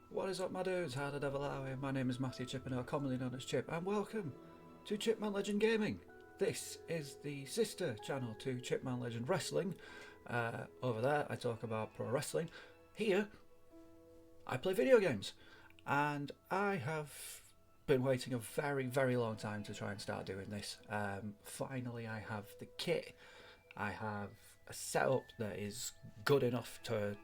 What is up, my dudes? How the devil are we? My name is Matthew Chippendale, commonly known as Chip, and welcome to Chipman Legend Gaming. This is the sister channel to Chipman Legend Wrestling. Over there, I talk about pro wrestling. Here, I play video games, and I have been waiting a very long time to try and start doing this. Finally, I have the kit. I have a setup that is good enough to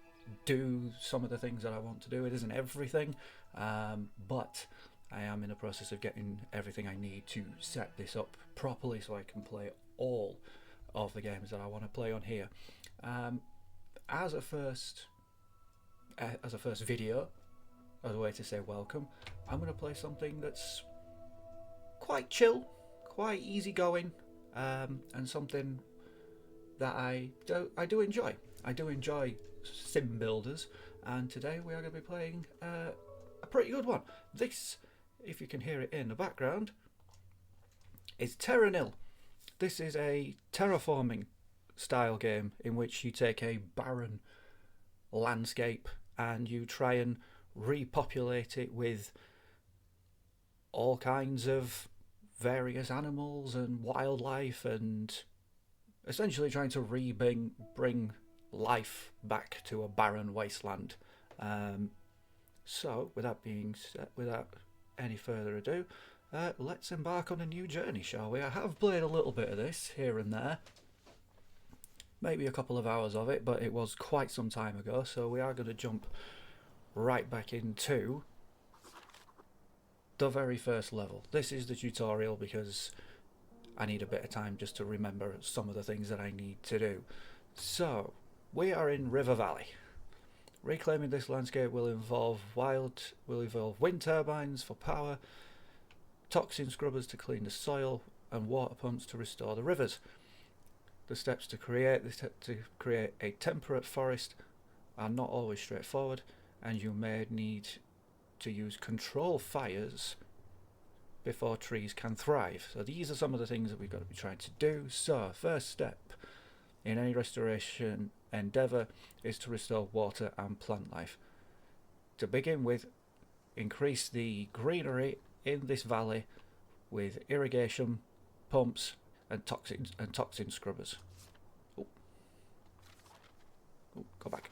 do some of the things that I want to do. It isn't everything, but I am in the process of getting everything I need to set this up properly so I can play all of the games that I want to play on here. As a first video, as a way to say welcome, I'm going to play something that's quite chill, quite easygoing, and something that I do enjoy. I do enjoy sim builders, and today we are going to be playing a pretty good one. This, if you can hear it in the background, is Terra Nil. This is a terraforming style game in which you take a barren landscape and you try and repopulate it with all kinds of various animals and wildlife, and essentially trying to bring life back to a barren wasteland. So, with that being said, without any further ado, let's embark on a new journey, shall we? I have played a little bit of this here and there, maybe a couple of hours of it, but it was quite some time ago, so we are going to jump right back into the very first level. This is the tutorial because I need a bit of time just to remember some of the things that I need to do. So, we are in River Valley. Reclaiming this landscape will involve wind turbines for power, toxin scrubbers to clean the soil, and water pumps to restore the rivers. The steps to create a temperate forest are not always straightforward, and you may need to use control fires before trees can thrive. So these are some of the things that we've got to be trying to do. So, first step in any restoration endeavour is to restore water and plant life. To begin with, increase the greenery in this valley with irrigation pumps and toxin scrubbers. Go back.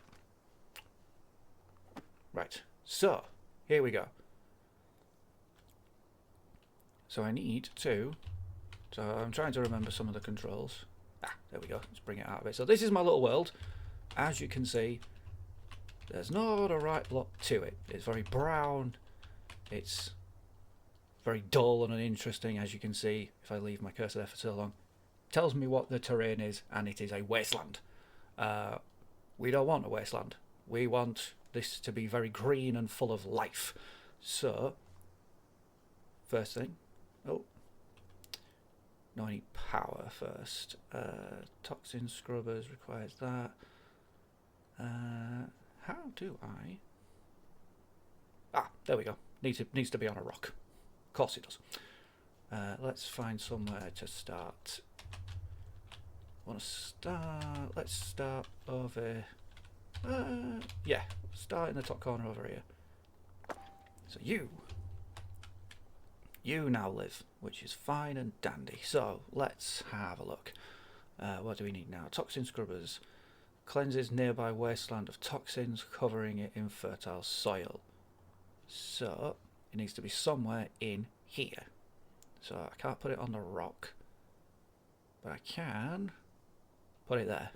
Right, so here we go. So I need to, so I'm trying to remember some of the controls. There we go, let's bring it out of it. So this is my little world. As you can see, there's not a right lot to it. It's very brown, it's very dull and uninteresting, as you can see, if I leave my cursor there for so long. It tells me what the terrain is, and it is a wasteland. We don't want a wasteland. We want this to be very green and full of life. So, first thing, no, I need power first. Toxin scrubbers requires that. How do I? There we go. Needs to be on a rock. Of course it does. Let's find somewhere to start. Let's start over. Yeah, start in the top corner over here. So you now live, which is fine and dandy. So let's have a look. What do we need now? Toxin scrubbers. Cleanses nearby wasteland of toxins, covering it in fertile soil. So it needs to be somewhere in here. So I can't put it on the rock, but I can put it there.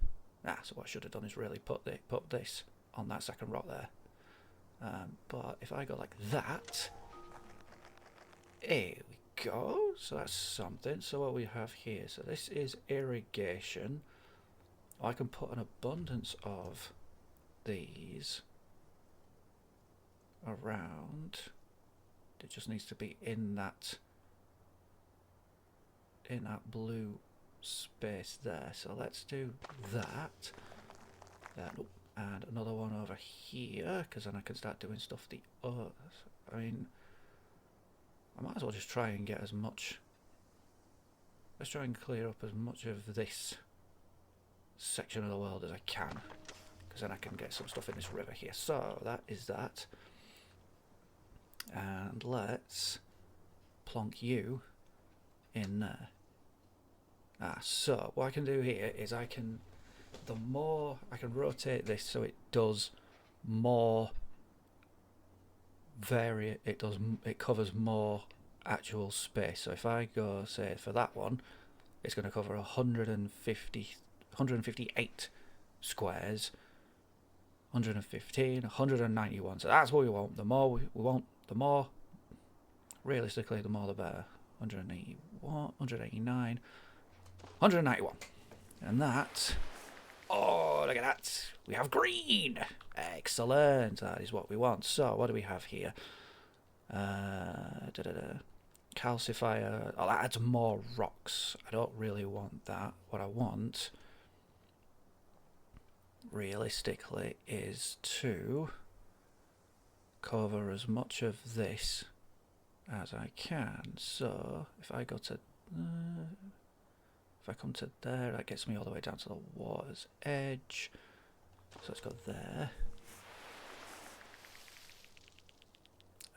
So what I should have done is really put this on that second rock there. But if I go like that, here we go. So that's something. So what we have here, so this is irrigation. I can put an abundance of these around. It just needs to be in that blue space there. So let's do that. And another one over here, because then I can start doing stuff I mean, I might as well just try and get as much. Let's try and clear up as much of this section of the world as I can, because then I can get some stuff in this river here. So that is that. And let's plonk you in there. So what I can do here is I can rotate this so it does more it covers more actual space. So if I go, say, for that one, it's going to cover 158 squares, 115, 191. So that's what we want. The more we want, the more, realistically, the more the better. 181, 189, 191. And that, oh, look at that. We have green. Excellent. That is what we want. So what do we have here? Calcifier. Oh, that adds more rocks. I don't really want that. What I want, realistically, is to cover as much of this as I can. So if I go to if I come to there, that gets me all the way down to the water's edge. So let's go there.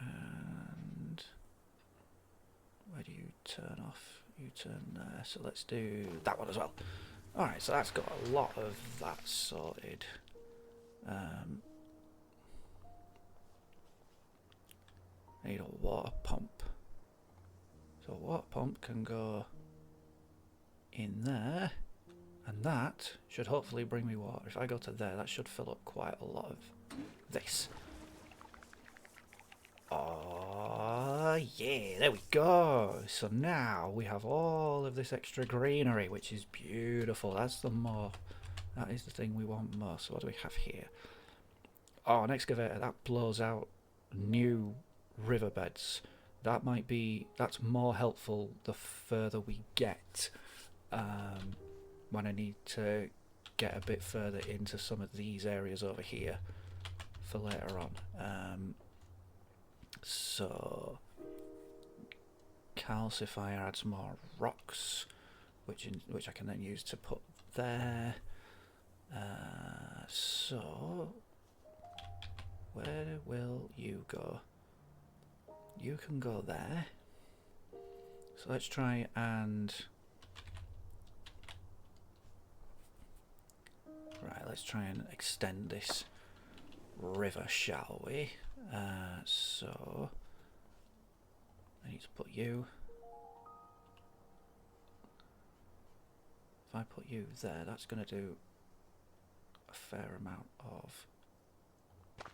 And where do you turn off? You turn there. So let's do that one as well. Alright, so that's got a lot of that sorted. I need a water pump. So a water pump can go in there, and that should hopefully bring me water. If I go to there, that should fill up quite a lot of this. Oh yeah, there we go. So now we have all of this extra greenery, which is beautiful. That is the thing we want most. So what do we have here? Oh, an excavator that blows out new riverbeds. That's more helpful the further we get, when I need to get a bit further into some of these areas over here for later on. So calcifier adds more rocks, which I can then use to put there. So where will you go? You can go there. So let's try and extend this river, shall we? So I need to put you. If I put you there, that's going to do a fair amount of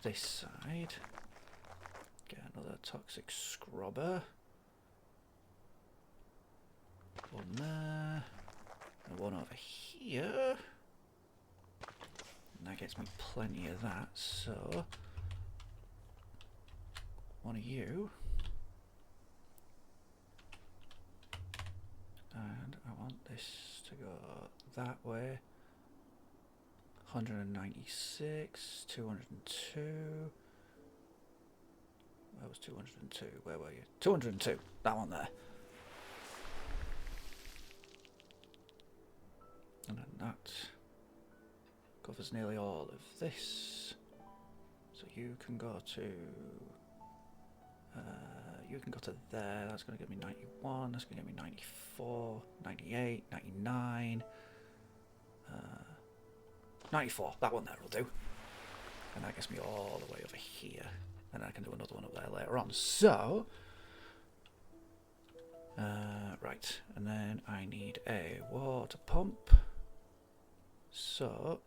this side. Get another toxic scrubber. One there. And one over here. And that gets me plenty of that, so one of you. And I want this to go that way. 196, 202. Where was 202? Where were you? 202. That one there. And then that covers nearly all of this. So you can go to there. That's going to give me 91. That's going to give me 94, 98, 99, 94. That one there will do. And that gets me all the way over here. And I can do another one up there later on. So, right. And then I need a water pump. So,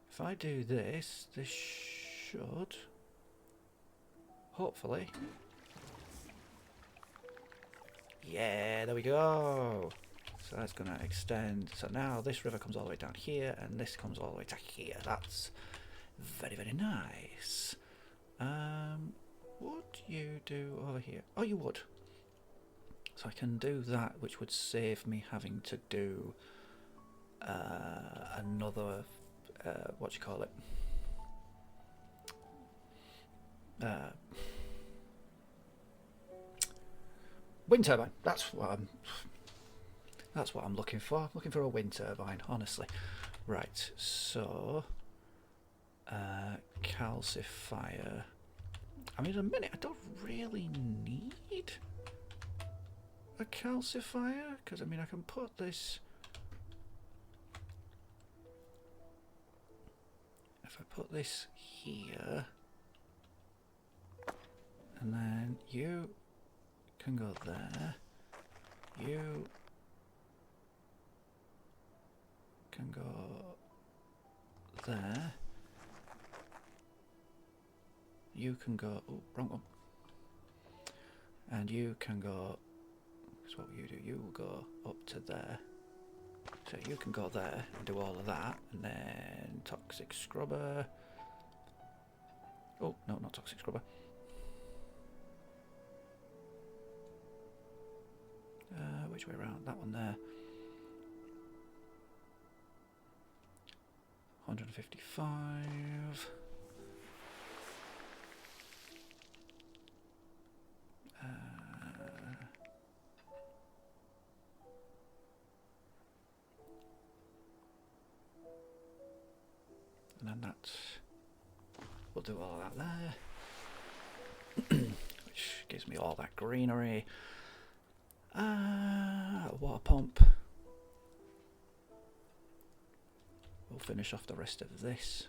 if I do this, this should hopefully. Yeah, there we go. So that's going to extend. So now this river comes all the way down here, and this comes all the way to here. That's very, very nice. What do you do over here? Oh, you would. So I can do that, which would save me having to do another, what do you call it? Wind turbine. That's what I'm looking for. I'm looking for a wind turbine, honestly. Right. So calcifier I mean, at a minute, I don't really need a calcifier, because I mean, I can put this. If I put this here, and then you can go there, you can go there, you can go, oh, wrong one, and you can go, because what will you do, you will go up to there, so you can go there and do all of that, and then toxic scrubber, oh no, not toxic scrubber, which way around, that one there, 155, and then that's, we'll do all that there, which gives me all that greenery. Water pump. We'll finish off the rest of this.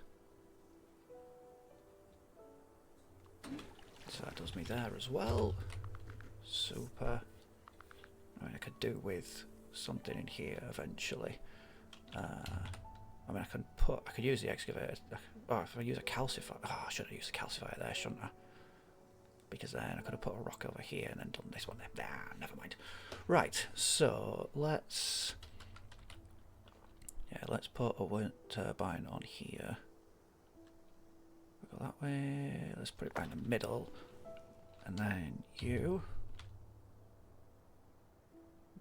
So that does me there as well. Super. I mean, I could do with something in here eventually. I mean, I could use the excavator. Oh, if I use a calcifier. Oh, I should have used a calcifier there, shouldn't I? Because then I could have put a rock over here and then done this one there. Nah, never mind. Right, so let's put a wind turbine on here. We'll go that way. Let's put it right in the middle, and then you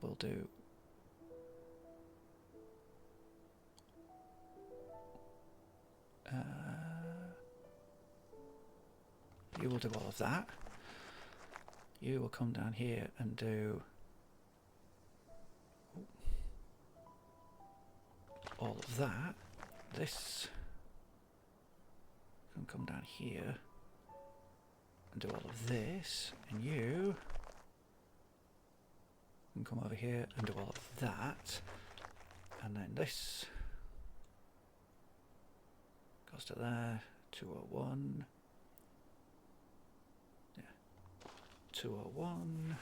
will do. You will do all of that. You will come down here and do all of that. This can come down here and do all of this, and you can come over here and do all of that, and then this goes to there, 201. 201,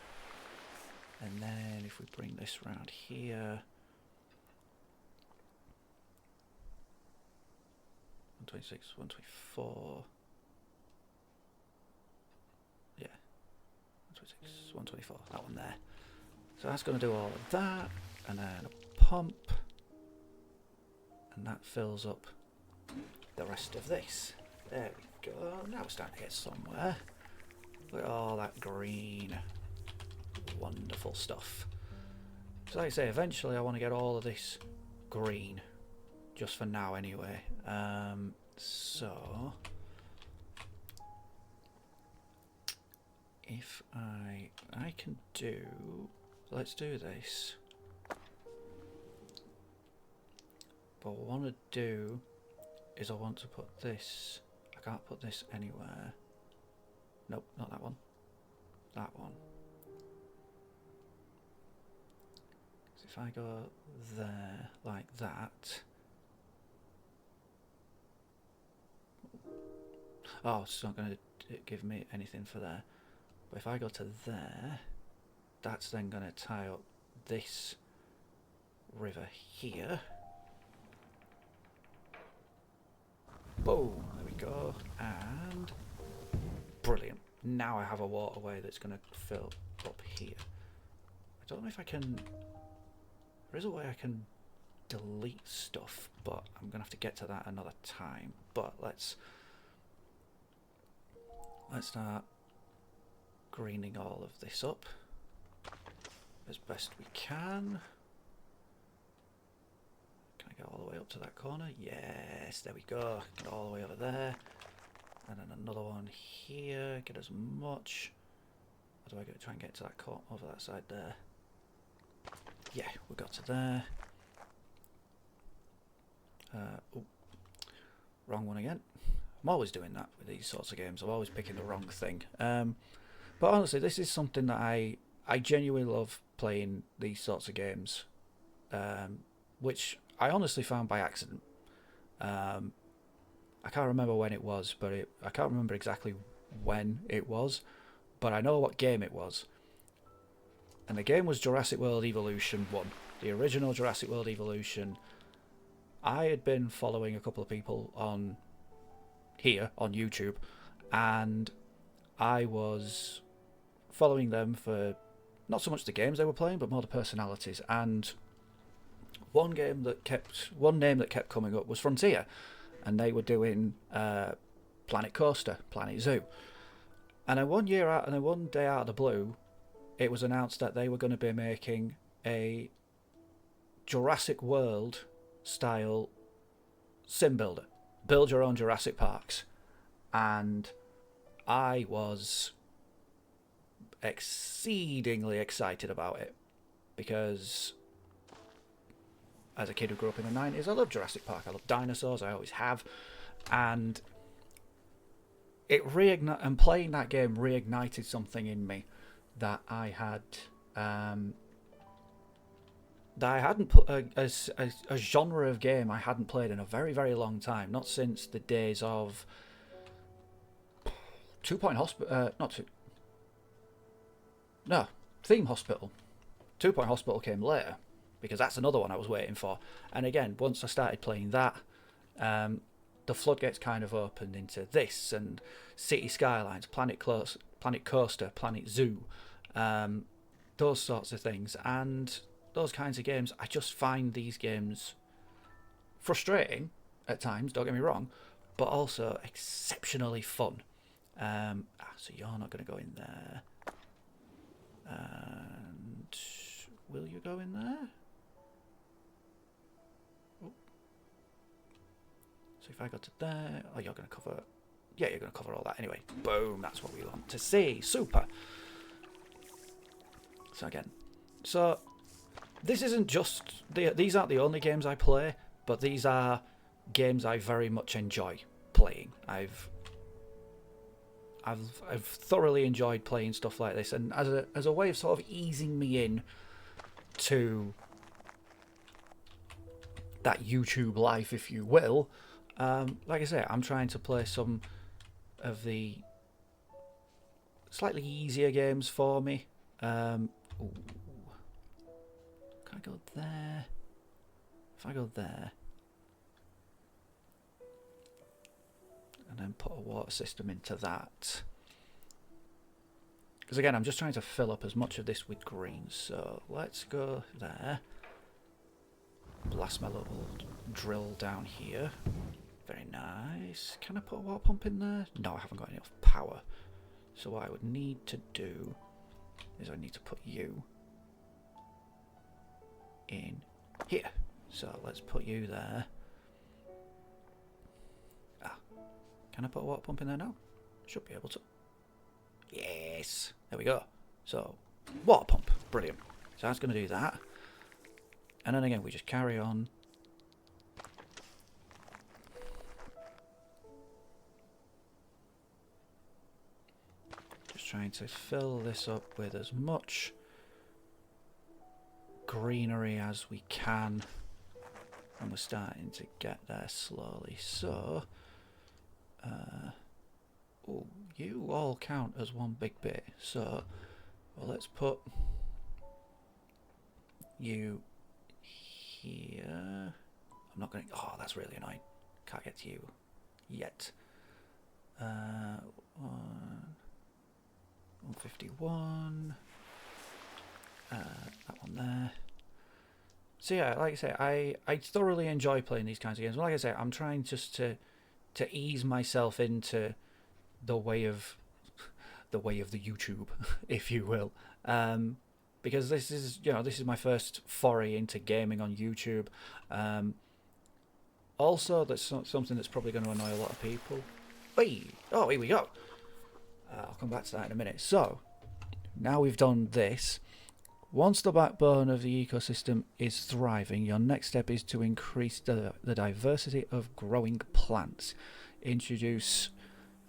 and then if we bring this round here, 126, 124, yeah, 126, 124, that one there. So that's going to do all of that, and then a pump, and that fills up the rest of this. There we go, now we're starting to get somewhere. Look at all that green, wonderful stuff. So like I say, eventually I want to get all of this green, just for now anyway. So if I can do, let's do this. But what I want to do is I want to put this, I can't put this anywhere. Nope, not that one. That one. So if I go there like that. Oh, it's not going to give me anything for there. But if I go to there, that's then going to tie up this river here. Boom, there we go. And brilliant. Now I have a waterway that's going to fill up here. I don't know if I can. There is a way I can delete stuff, but I'm going to have to get to that another time. But let's start greening all of this up as best we can. Can I get all the way up to that corner? Yes, there we go. Get all the way over there. And then another one here. Get as much. How do I go try and get to that corner over that side there? Yeah, we got to there. Oh, wrong one again. I'm always doing that with these sorts of games. I'm always picking the wrong thing. But honestly, this is something that I genuinely love playing these sorts of games, which I honestly found by accident. I can't remember when it was, but I can't remember exactly when it was, but I know what game it was. And the game was Jurassic World Evolution 1, the original Jurassic World Evolution. I had been following a couple of people on here on YouTube, and I was following them for not so much the games they were playing, but more the personalities. And one name that kept coming up was Frontier, and they were doing Planet Coaster, Planet Zoo. And then one day out of the blue, it was announced that they were going to be making a Jurassic World style sim builder. Build your own Jurassic Parks. And I was exceedingly excited about it, because as a kid who grew up in the 90s, I love Jurassic Park. I love dinosaurs, I always have. And and playing that game reignited something in me that I had that I hadn't put a genre of game I hadn't played in a very, very long time. Not since the days of Theme Hospital. 2 Point Hospital came later, because that's another one I was waiting for. And again, once I started playing that, the floodgates kind of opened into this, and City Skylines, Planet Coaster, Planet Zoo, those sorts of things. And those kinds of games, I just find these games frustrating at times, don't get me wrong, but also exceptionally fun. So you're not going to go in there. And will you go in there? Oh. So if I go to there, you're going to cover... Yeah, you're going to cover all that anyway. Boom, that's what we want to see. Super. So again, this isn't just... These aren't the only games I play, but these are games I very much enjoy playing. I've thoroughly enjoyed playing stuff like this, and as a way of sort of easing me in to that YouTube life, if you will. Like I say, I'm trying to play some of the slightly easier games for me. Can I go there? If I go there, and then put a water system into that, because again, I'm just trying to fill up as much of this with green. So let's go there. Blast my little drill down here. Very nice. Can I put a water pump in there? No, I haven't got enough power. So what I would need to do is I need to put you in here. So let's put you there. Can I put a water pump in there now? Should be able to. Yes! There we go. So, water pump. Brilliant. So that's going to do that. And then again, we just carry on. Just trying to fill this up with as much greenery as we can. And we're starting to get there slowly. So... oh, you all count as one big bit. So, well, let's put you here. I'm not going to... Oh, that's really annoying. Can't get to you yet. 151. That one there. So yeah, like I say, I thoroughly enjoy playing these kinds of games. Like I say, I'm trying just to ease myself into the way of the YouTube, if you will, because this is my first foray into gaming on YouTube. Also, that's something that's probably going to annoy a lot of people. Hey, oh, here we go. I'll come back to that in a minute. So now we've done this. Once the backbone of the ecosystem is thriving, your next step is to increase the diversity of growing plants. introduce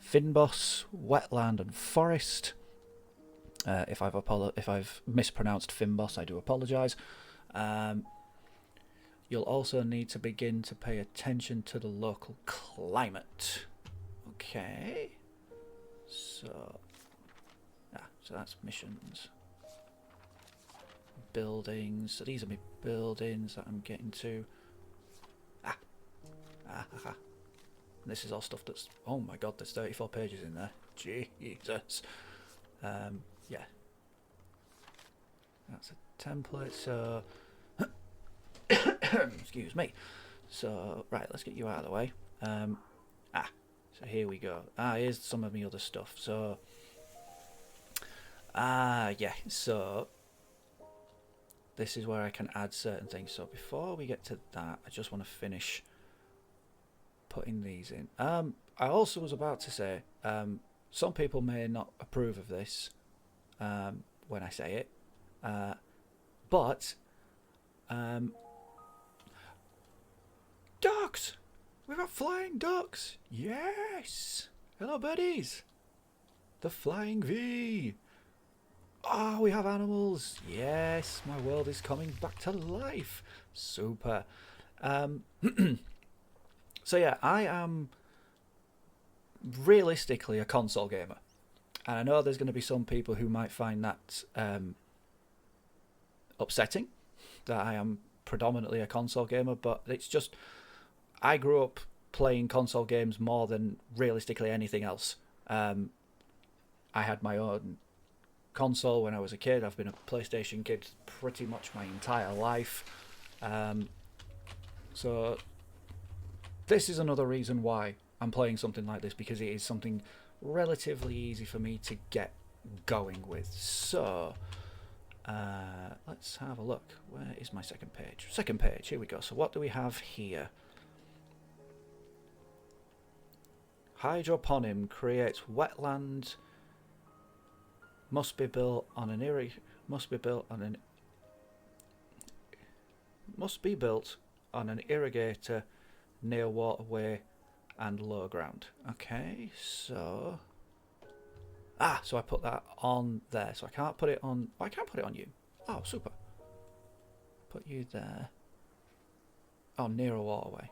Finboss, wetland and forest. If I've mispronounced Finboss, I do apologise. You'll also need to begin to pay attention to the local climate. Okay. So that's missions. Buildings. So these are my buildings that I'm getting to. This is all stuff that's... Oh my god, there's 34 pages in there. Jesus. Yeah. That's a template, so... Excuse me. So, right, let's get you out of the way. So here we go. Here's some of my other stuff. So... yeah, so... This is where I can add certain things. So before we get to that, I just want to finish putting these in. I also was about to say, some people may not approve of this when I say it, but ducks! We've got flying ducks! Yes! Hello, buddies! The Flying V! Oh, we have animals! Yes, my world is coming back to life! Super. So yeah, I am realistically a console gamer. And I know there's going to be some people who might find that upsetting, that I am predominantly a console gamer, but it's just, I grew up playing console games more than realistically anything else. I had my own console when I was a kid. I've been a PlayStation kid pretty much my entire life. So this is another reason why I'm playing something like this, because it is something relatively easy for me to get going with. So let's have a look. Where is my second page? Second page, here we go. So what do we have here? Hydroponym creates wetland. Must be built on an irrigator near waterway and low ground. Okay, so so I put that on there. So I can't put it on. I can't put it on you. Oh, super. Put you there. Oh, near a waterway.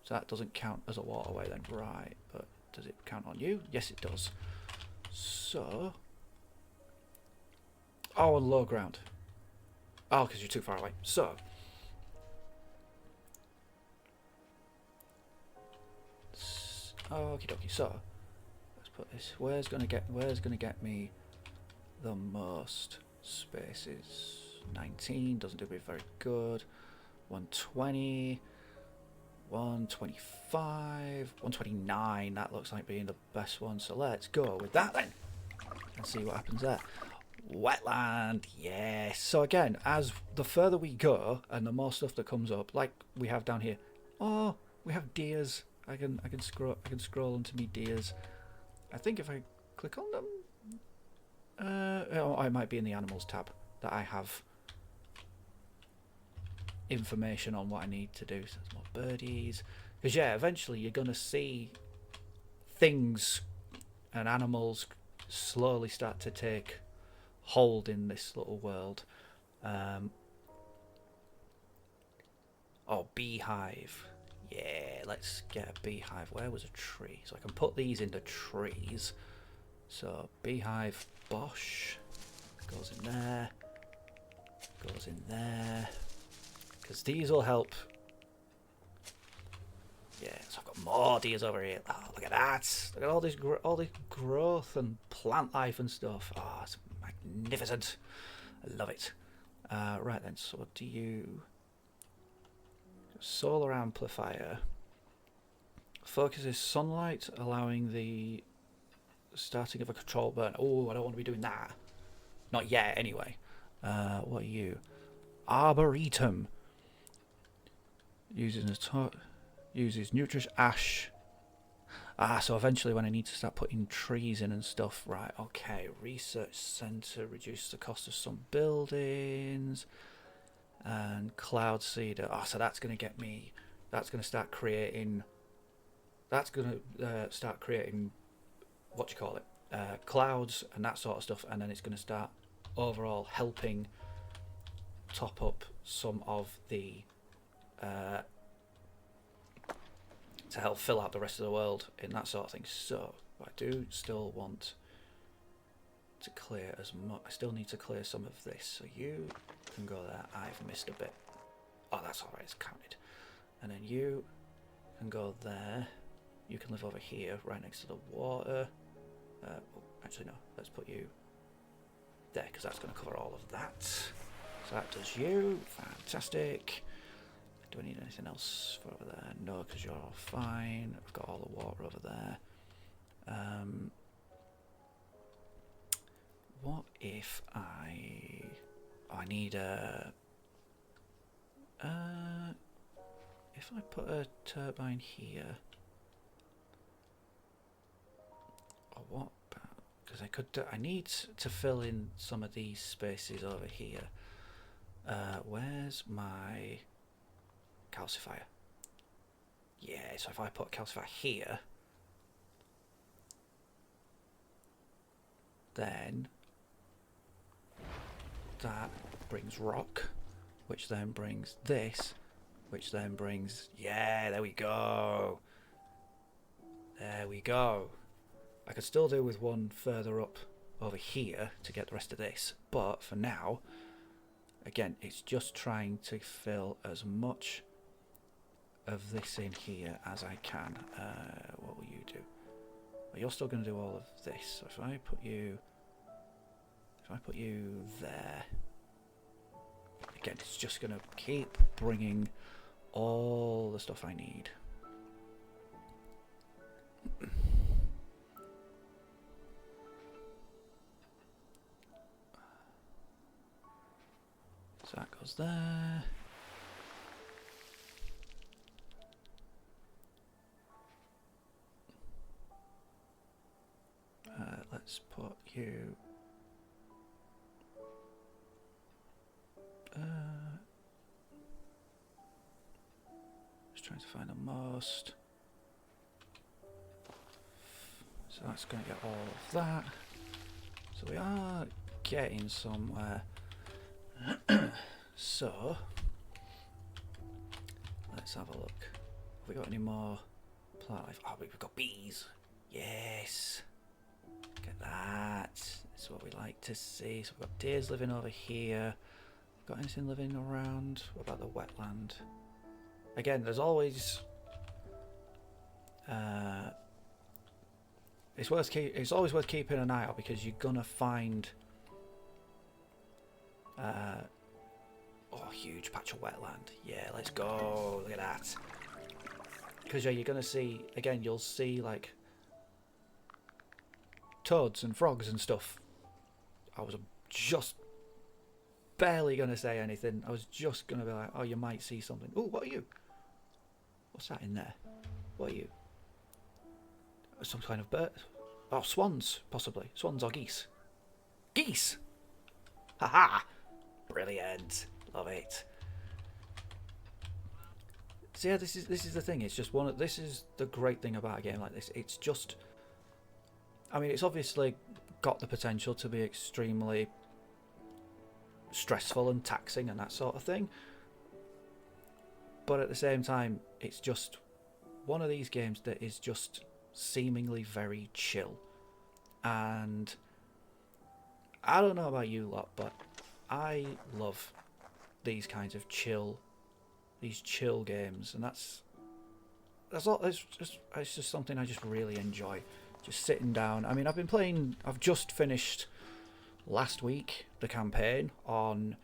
So that doesn't count as a waterway then, right? But does it count on you? Yes, it does. So. Oh, and low ground. Oh, because you're too far away. So. Okie dokie. So let's put this. Where's gonna get me the most spaces? 19 doesn't do me very good. 120. 125. 129. That looks like being the best one. So let's go with that then and see what happens there. Wetland, yes. So again, as the further we go and the more stuff that comes up, like we have down here. Oh, we have deers. I can scroll onto me deers. I think if I click on them, I might be in the animals tab that I have information on what I need to do. So there's more birdies. Because yeah, eventually you're gonna see things and animals slowly start to take hold in this little world. Oh, beehive. Yeah, let's get a beehive. Where was a tree? So I can put these into trees. So beehive, Bosch goes in there. Goes in there. Because these will help. Yeah, so I've got more deers over here. Oh, look at that! Look at all this growth and plant life and stuff. Oh, it's magnificent. I love it. Right then, so what do you... Solar amplifier. Focuses sunlight, allowing the starting of a control burn. Oh, I don't want to be doing that. Not yet, anyway. What are you? Arboretum. Uses nutritious ash. So eventually when I need to start putting trees in and stuff. Right, okay. Research centre. Reduce the cost of some buildings. And cloud seeder. Oh, so that's going to get me... That's going to start creating that's going to start creating, what do you call it, clouds and that sort of stuff, and then it's going to start overall helping top up some of the to help fill out the rest of the world in that sort of thing. So I do still want to clear as much. I still need to clear some of this, so you can go there. I've missed a bit. Oh, that's alright, it's counted. And then you can go there. You can live over here, right next to the water. Oh, actually no, let's put you there, because that's going to cover all of that. So that does you. Fantastic. Do I need anything else for over there? No, because you're all fine. I've got all the water over there. What if I need a... if I put a turbine here... Or what? Because I could... I need to fill in some of these spaces over here. Where's my calcifier? Yeah, so if I put a calcifier here, then that brings rock, which then brings this, which then brings... Yeah, there we go. There we go. I could still do with one further up over here to get the rest of this, but for now, again, it's just trying to fill as much of this in here as I can. What will you do? Well, you're still going to do all of this. So if I put you there, again, it's just going to keep bringing all the stuff I need. So that goes there. Let's put you... just trying to find the most. So that's going to get all of that. So we are getting somewhere. So let's have a look. Have we got any more plant life? Oh, we've got bees. Yes. Look at that. That's what we like to see. So we've got deers living over here. Got anything living around? What about the wetland? Again, there's always it's always worth keeping an eye out, because you're gonna find oh, huge patch of wetland. Yeah, let's go. Look at that. Because yeah, you're gonna see, again, you'll see like toads and frogs and stuff. I was just barely gonna say anything. I was just gonna be like, oh, you might see something. Oh, what are you? What's that in there? What are you? Some kind of bird? Oh, swans, possibly. Swans or geese. Geese! Haha! Brilliant. Love it. So yeah, this is the thing. It's just this is the great thing about a game like this. It's just, I mean, it's obviously got the potential to be extremely stressful and taxing and that sort of thing, but at the same time, it's just one of these games that is just seemingly very chill. And I don't know about you lot, but I love these kinds of chill games, and that's all. It's just something I just really enjoy, just sitting down. I mean, I've just finished last week the campaign on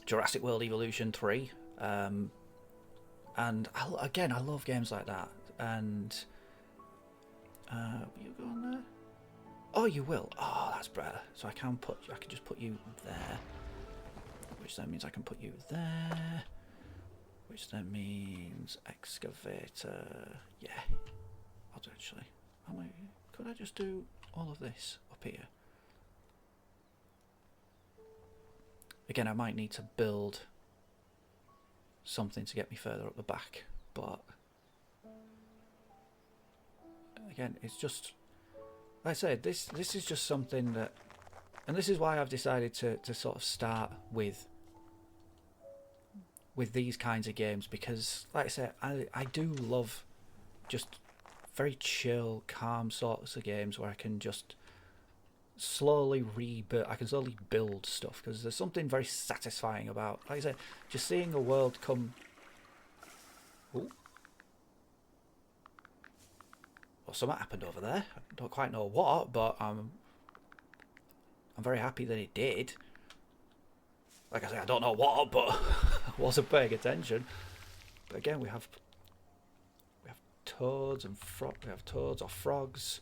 Jurassic World Evolution 3, and I love games like that. And you go on there? Oh, you will. Oh, that's better. So I can just put you there, which then means I can put you there, which then means excavator. Yeah, I'll do actually. Could I just do all of this up here? Again, I might need to build something to get me further up the back, but again, it's just, like I said, this is just something that, and this is why I've decided to sort of start with these kinds of games, because, like I said, I do love just very chill, calm sorts of games where I can just slowly rebuild. I can slowly build stuff, because there's something very satisfying about, like I said, just seeing a world come. Ooh. Well, something happened over there. I don't quite know what, but I'm very happy that it did. Like I say, I don't know what, but I wasn't paying attention. But again, we have toads and we have toads or frogs.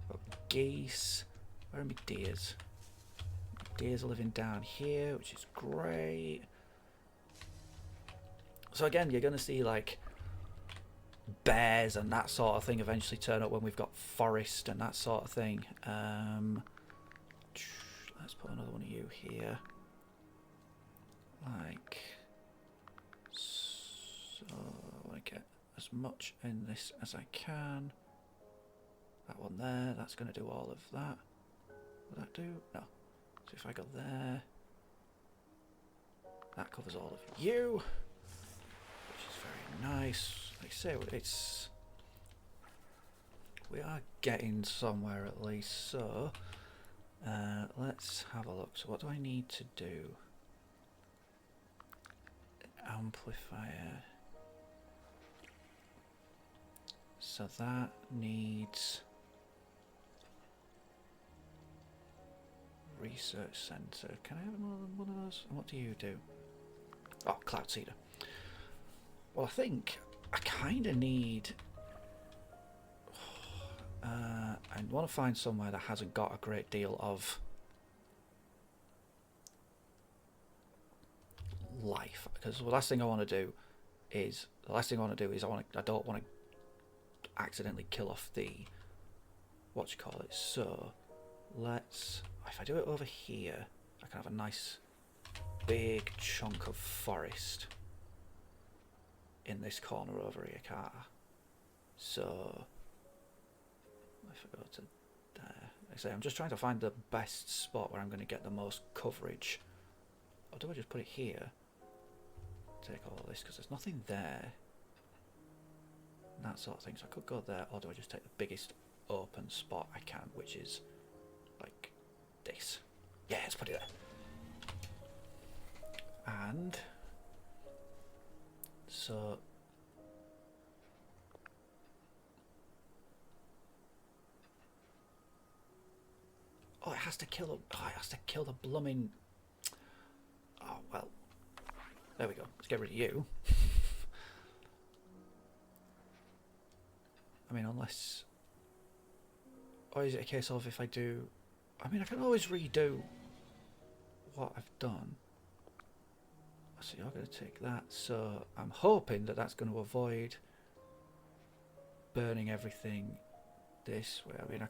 We've got geese. Where are my deers? Deers are living down here, which is great. So again, you're going to see like bears and that sort of thing eventually turn up when we've got forest and that sort of thing. Let's put another one of you here. Like so, I get as much in this as I can. That one there, that's going to do all of that. Will that do? No. So if I go there, that covers all of you, which is very nice. Like I say, we are getting somewhere at least. So let's have a look. So what do I need to do? Amplifier. So that needs research center. Can I have more than one of those? And what do you do? Oh, cloud seeder. Well, I think I kind of need. I want to find somewhere that hasn't got a great deal of life, because the last thing I want to do is I don't want to accidentally kill off the so let's, if I do it over here, I can have a nice big chunk of forest in this corner over here, can't I? So if I go to there, like I say, I'm just trying to find the best spot where I'm going to get the most coverage. Or do I just put it here? Take all of this, because there's nothing there. And that sort of thing. So I could go there, or do I just take the biggest open spot I can, which is like this. Yeah, let's put it there. And so oh, it has to kill the blooming. Oh well. There we go. Let's get rid of you. I mean, unless, or is it a case of if I do? I mean, I can always redo what I've done. So you're going to take that. So I'm hoping that that's going to avoid burning everything this way. I mean,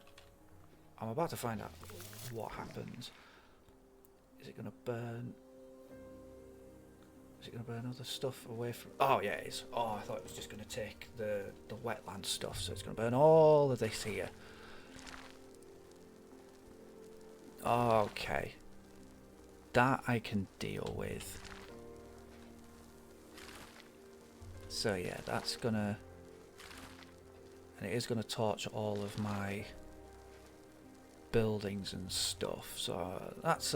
I'm about to find out what happens. Is it going to burn? Is it going to burn other stuff away from? Oh yeah, it is. Oh, I thought it was just going to take the wetland stuff. So it's going to burn all of this here. Okay, that I can deal with. So yeah, that's gonna, and it is gonna torch all of my buildings and stuff. So that's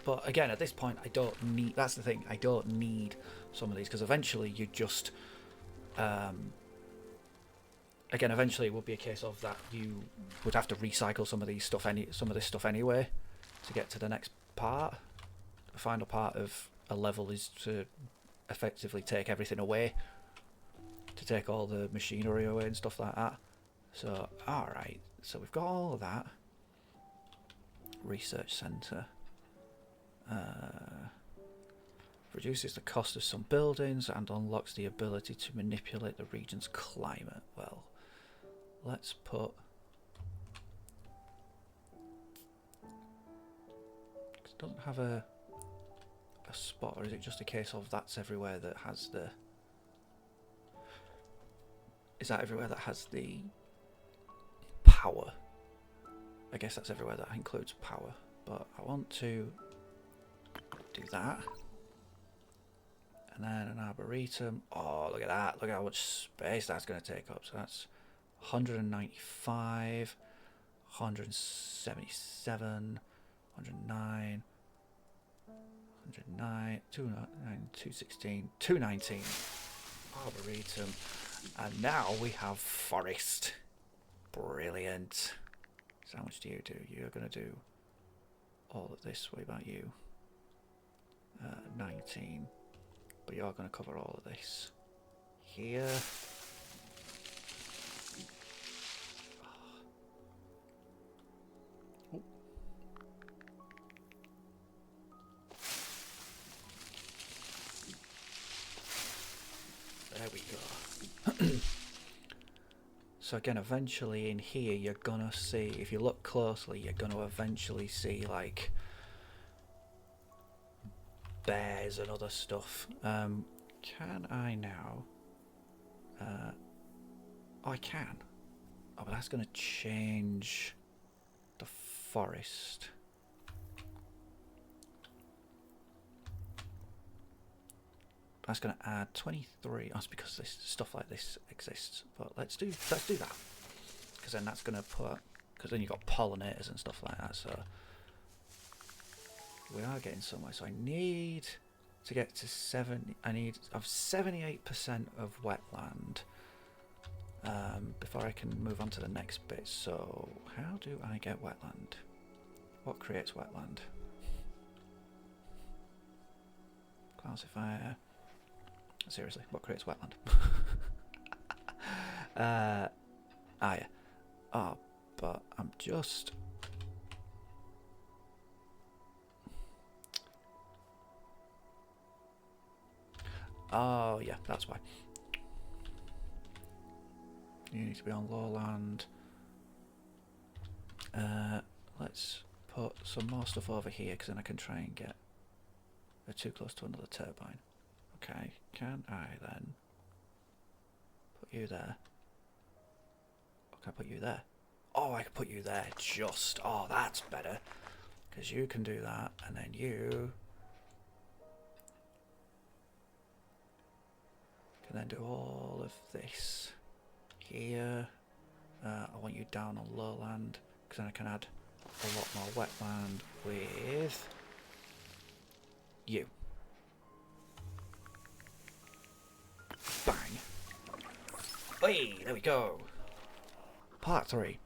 but again, at this point, I don't need. That's the thing. I don't need some of these, because eventually you just, again, eventually it would be a case of that you would have to recycle some of this stuff anyway to get to the next part. The final part of a level is to effectively take everything away, to take all the machinery away and stuff like that. So alright, so we've got all of that. Research center reduces the cost of some buildings and unlocks the ability to manipulate the region's climate. Well, let's put, it doesn't have a spot, or is it just a case of that's everywhere that has the, is that everywhere that has the I guess that's everywhere. That includes power. But I want to do that. And then an arboretum. Oh, look at that. Look at how much space that's going to take up. So that's 195, 177, 109, 109, 209, 216, 219. Arboretum. And now we have forest. Brilliant. So how much do? You're going to do all of this. What about you? 19. But you're going to cover all of this. Here. Oh. There we go. So again, eventually in here you're gonna see, if you look closely, you're gonna eventually see like bears and other stuff. Can I now? Oh, I can. Oh, but that's gonna change the forest. That's going to add 23. That's because this stuff like this exists. But let's do that, because then that's going to put, because then you've got pollinators and stuff like that. So we are getting somewhere. So I need to get to 7. I need of 78% of wetland before I can move on to the next bit. So how do I get wetland? What creates wetland? Classifier. Seriously, what creates wetland? Yeah. Oh, but I'm just... Oh, yeah, that's why. You need to be on lowland. Let's put some more stuff over here, because then I can try and get... They're too close to another turbine. Okay, can I then put you there? Or can I put you there? Oh, I can put you there just. Oh, that's better. Because you can do that, and then you can then do all of this here. I want you down on lowland, because then I can add a lot more wetland with you. Bang. Hey, there we go. Part 3.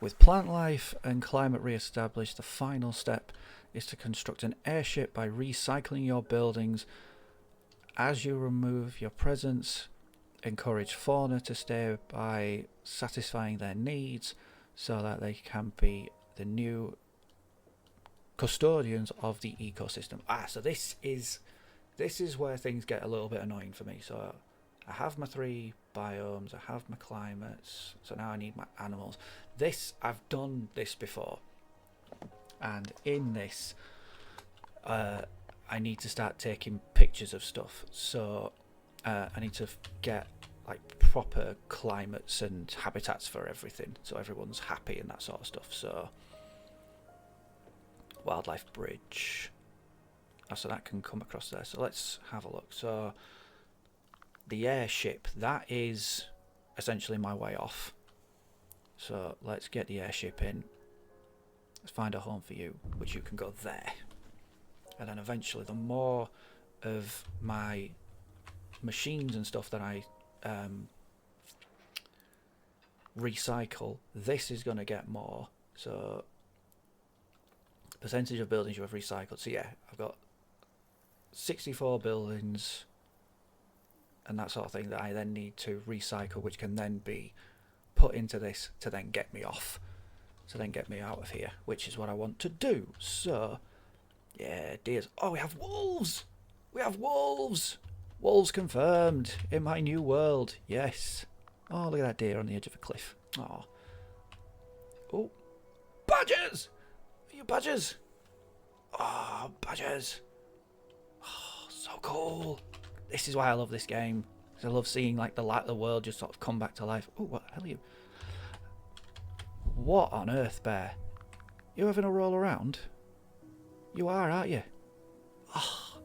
With plant life and climate re-established, the final step is to construct an airship by recycling your buildings. As you remove your presence, encourage fauna to stay by satisfying their needs so that they can be the new custodians of the ecosystem. So this is where things get a little bit annoying for me. So I have my 3 biomes, I have my climates, so now I need my animals. I've done this before, and in this I need to start taking pictures of stuff. So I need to get like proper climates and habitats for everything, so everyone's happy and that sort of stuff. So wildlife bridge. So that can come across there. So let's have a look. So the airship, that is essentially my way off. So let's get the airship in. Let's find a home for you, which you can go there. And then eventually the more of my machines and stuff that I recycle, this is going to get more. So percentage of buildings you have recycled. So yeah, I've got 64 buildings and that sort of thing that I then need to recycle, which can then be put into this to then get me off, to then get me out of here, which is what I want to do. So yeah, deers. Oh, we have wolves. We have wolves. Wolves confirmed in my new world. Yes. Oh, look at that deer on the edge of a cliff. Oh. Oh, badgers. Are you badgers? Oh, badgers. Oh, so cool. This is why I love this game. Because I love seeing like the light of the world just sort of come back to life. Oh, what the hell are you? What on earth, Bear? You having a roll around? You are, aren't you? Oh.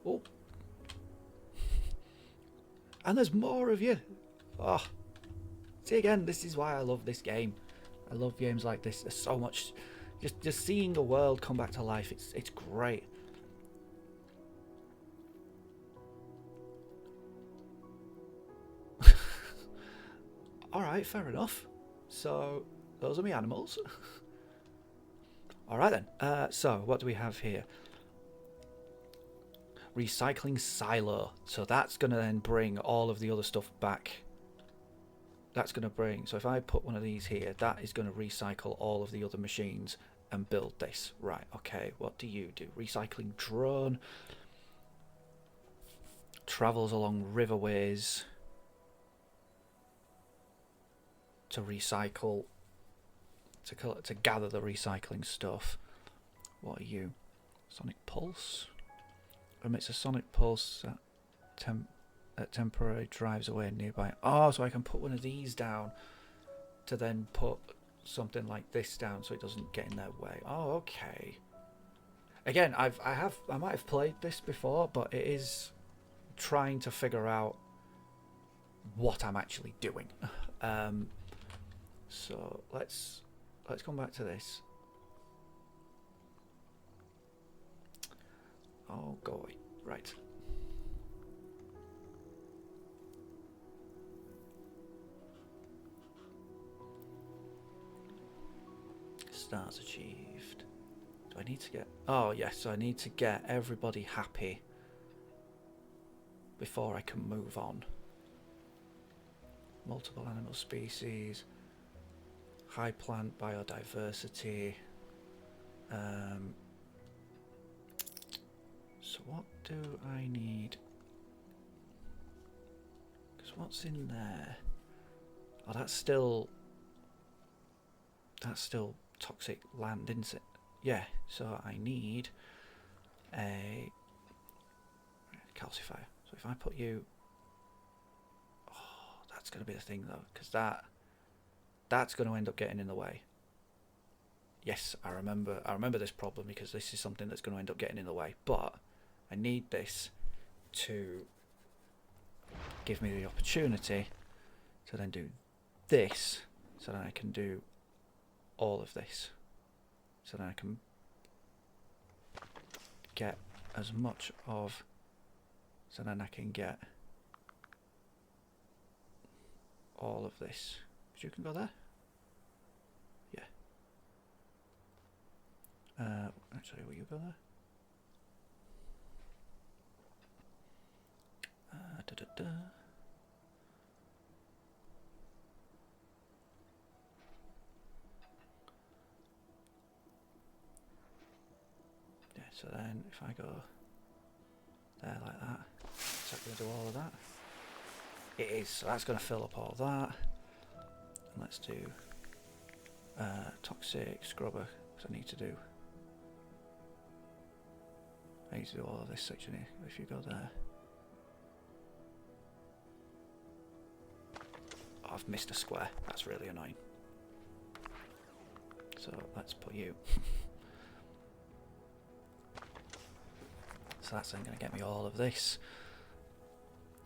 Oh. And there's more of you. Oh. See, again, this is why I love this game. I love games like this. There's so much. Just seeing the world come back to life. It's great. Alright, fair enough. So, those are my animals. Alright then. So, what do we have here? Recycling silo. So that's going to then bring all of the other stuff back. That's going to bring... So if I put one of these here, that is going to recycle all of the other machines and build this. Right, okay. What do you do? Recycling drone. Travels along riverways to recycle, to gather the recycling stuff. What are you? Sonic pulse. Emits a sonic pulse that temporarily drives away nearby. Oh, so I can put one of these down to then put something like this down so it doesn't get in their way. Oh, okay. Again, I might have played this before, but it is trying to figure out what I'm actually doing. So let's come back to this. Oh, go away. Right. Stars achieved. Do I need to get... Oh, yes, so I need to get everybody happy before I can move on. Multiple animal species. High plant biodiversity. So what do I need? Because what's in there? Oh, that's still toxic land, isn't it? Yeah, so I need a calcifier. So if I put you... Oh, that's going to be the thing though, because that's going to end up getting in the way. Yes, I remember this problem because this is something that's going to end up getting in the way. But I need this to give me the opportunity to then do this, so that I can do all of this. So that I can get as much of... So then I can get all of this. You can go there? Yeah. Actually, will you go there? Yeah, so then if I go there like that, is that going to do all of that? It is, so that's going to fill up all that. And let's do toxic scrubber, because I need to do all of this section here. If you go there. Oh, I've missed a square. That's really annoying. So let's put you. So that's then going to get me all of this.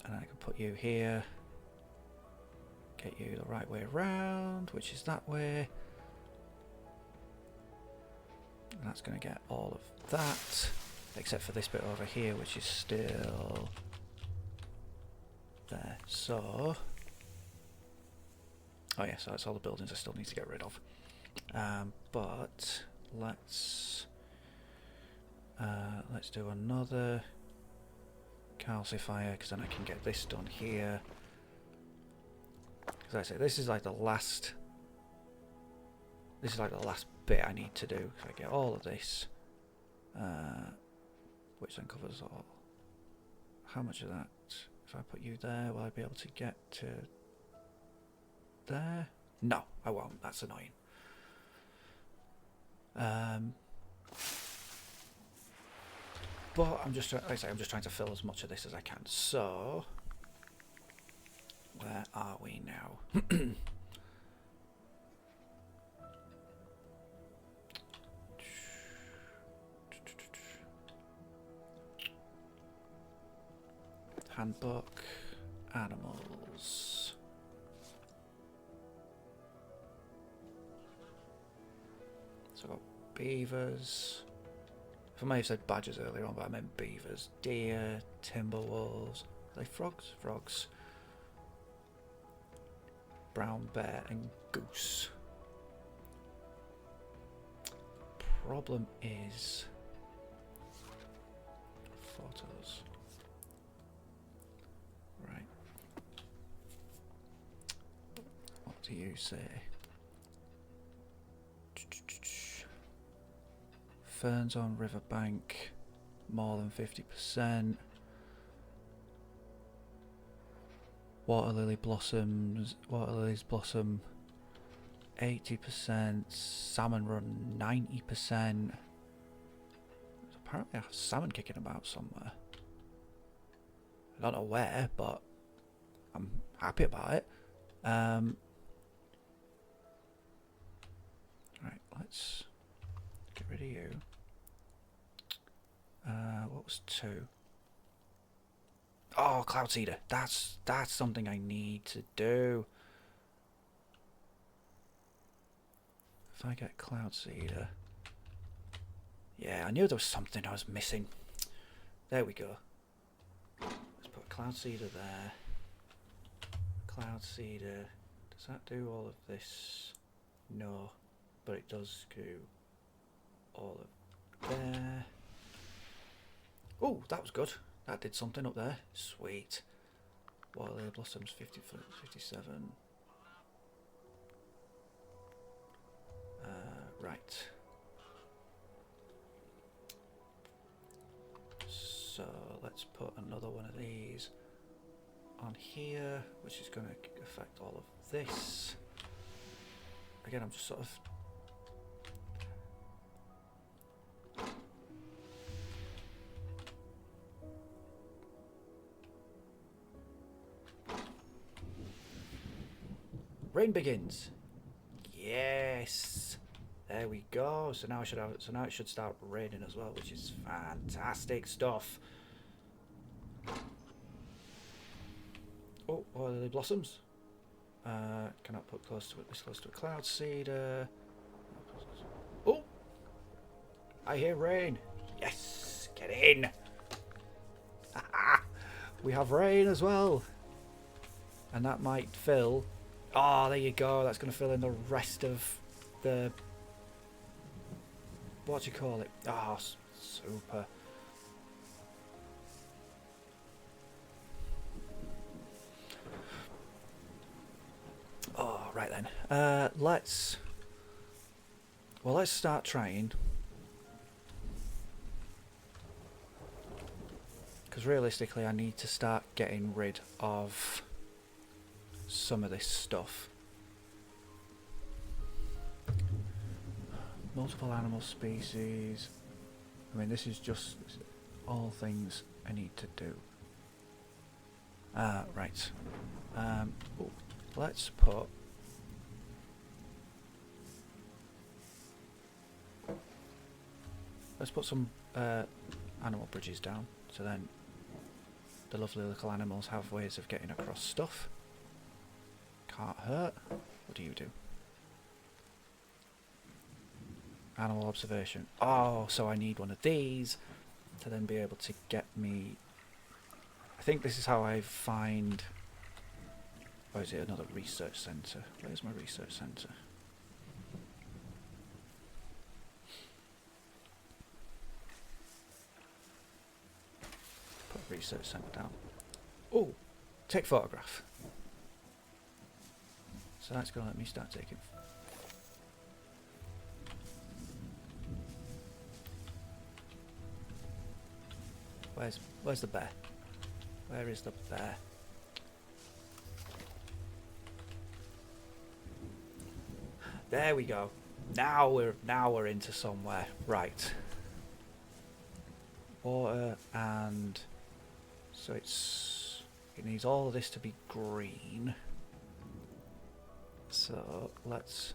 And I can put you here. Get you the right way around, which is that way. And that's going to get all of that. Except for this bit over here, which is still there. So... Oh yeah, so that's all the buildings I still need to get rid of. But let's do another calcifier, because then I can get this done here. Because I say this is like the last. This is like the last bit I need to do. If I get all of this, which then covers all. How much of that? If I put you there, will I be able to get to there? No, I won't. That's annoying. But I'm just, like I say, I'm just trying to fill as much of this as I can. So, where are we now? Handbook. Animals. So I've got beavers. I may have said badgers earlier on, but I meant beavers. Deer, timber wolves. Are they frogs? Frogs. Brown bear and goose. Problem is photos. Right. What do you say? Ferns on riverbank, more than 50%. Water lilies blossom 80%. Salmon run 90%. There's apparently a salmon kicking about somewhere. I don't know where, but I'm happy about it. Right, let's get rid of you. What was 2? Oh, cloud seeder. That's something I need to do. If I get cloud seeder. Yeah, I knew there was something I was missing. There we go. Let's put cloud seeder there. Cloud seeder. Does that do all of this? No, but it does do all of there. Oh, that was good. That did something up there. Sweet. Water lily blossoms 57. Right. So let's put another one of these on here, which is going to affect all of this. Again, I'm just sort of rain begins. Yes. There we go. So now it should start raining as well, which is fantastic stuff. Oh, what are the blossoms? Cannot put this close to a cloud seeder. Oh, I hear rain. Yes, get in. We have rain as well, and that might fill. Oh, there you go. That's going to fill in the rest of the. What do you call it? Ah, oh, super. Oh, right then. Let's start trying. Because realistically, I need to start getting rid of some of this stuff. Multiple animal species. I mean, this is just all things I need to do. Right. Oh, let's put. Let's put some animal bridges down, so then the lovely little animals have ways of getting across stuff. Can't hurt. What do you do? Animal observation. Oh, so I need one of these to then be able to get me. I think this is how I find. Or is it another research centre? Where's my research centre? Put research centre down. Oh, take photograph. So that's going to let me start taking. Where's the bear? Where is the bear? There we go. Now we're into somewhere. Right. Water and so it needs all of this to be green. So let's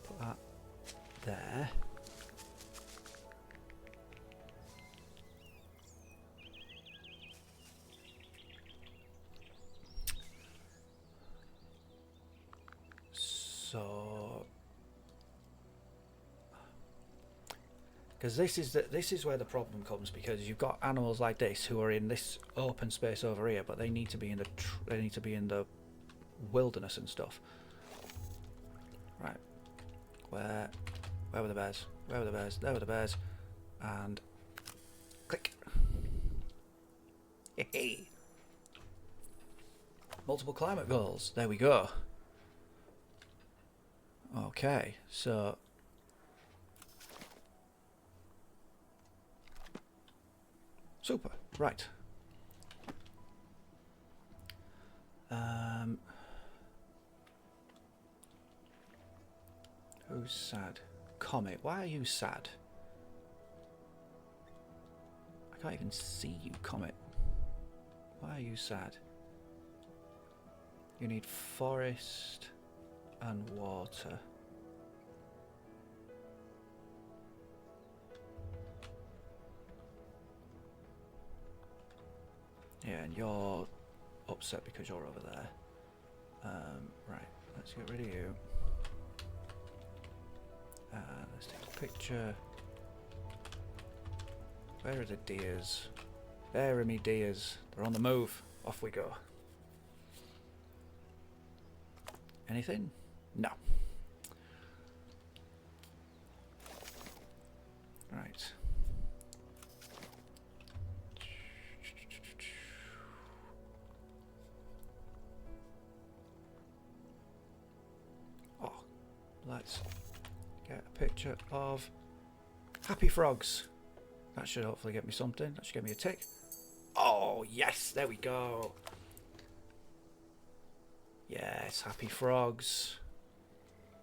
put that there. So, because this is where the problem comes, because you've got animals like this who are in this open space over here, but they need to be in the wilderness and stuff. Right, where were the bears? Where were the bears? There were the bears, and click. Hey. Multiple climate goals. There we go. Okay, so super. Right. Who's sad? Comet. Why are you sad? I can't even see you, Comet. Why are you sad? You need forest and water. Yeah, and you're upset because you're over there. Right, let's get rid of you. Let's take a picture. Where are the deers? There are me deers. They're on the move. Off we go. Anything? No. Right. Oh, let's get a picture of happy frogs. That should hopefully get me something. That should get me a tick. Oh, yes, there we go. Yes, happy frogs.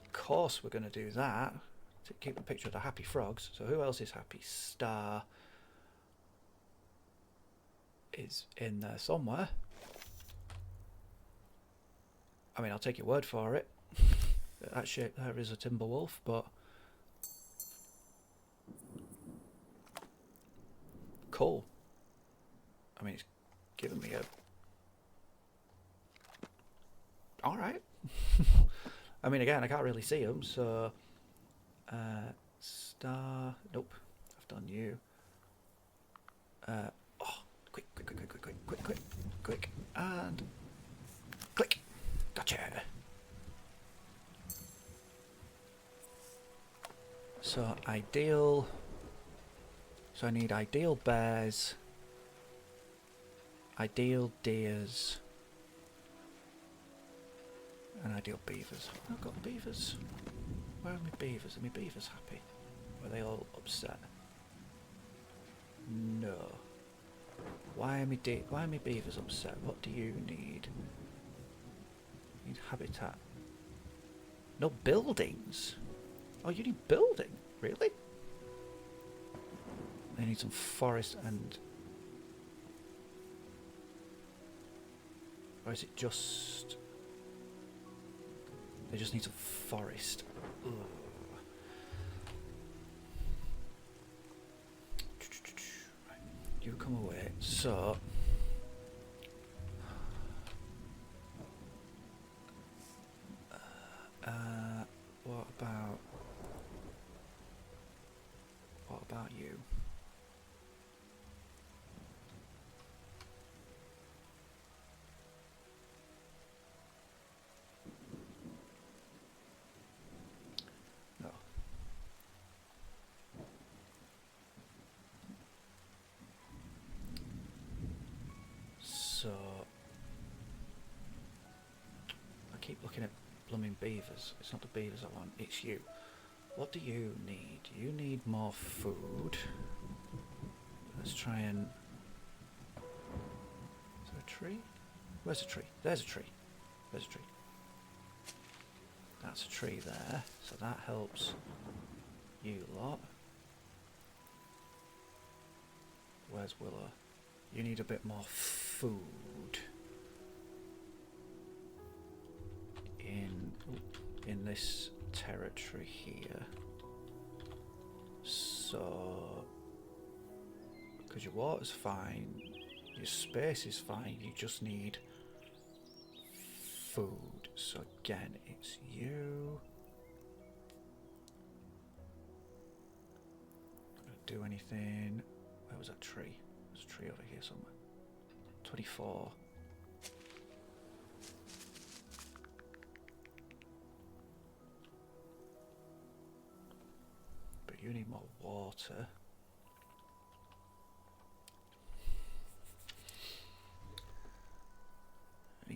Of course we're going to do that. To keep a picture of the happy frogs. So who else is happy? Star is in there somewhere. I mean, I'll take your word for it. That shape there is a timber wolf, but cool. I mean, it's giving me a... Alright. I mean, again, I can't really see them, so... Star... Nope. I've done you. Oh, quick. And... click. Gotcha. So, ideal... So I need ideal bears... Ideal deers... and ideal beavers. I've got beavers. Where are my beavers? Are my beavers happy? Or are they all upset? No. Why are my beavers upset? What do you need? You need habitat. No buildings? Oh, you need building? Really? They need some forest and... Or is it just... They just need some forest. Ugh. Right. You come away. So... What about you? No. So I keep looking at blooming beavers. It's not the beavers I want, it's you. What do you need? You need more food. Let's try and... Is there a tree? Where's a tree? There's a tree. There's a tree. That's a tree there. So that helps you lot. Where's Willow? You need a bit more food. In this territory here. So, because your water's fine, your space is fine, you just need food. So again, it's you. Not going to do anything. Where was that tree? There's a tree over here somewhere. 24. But you need more water.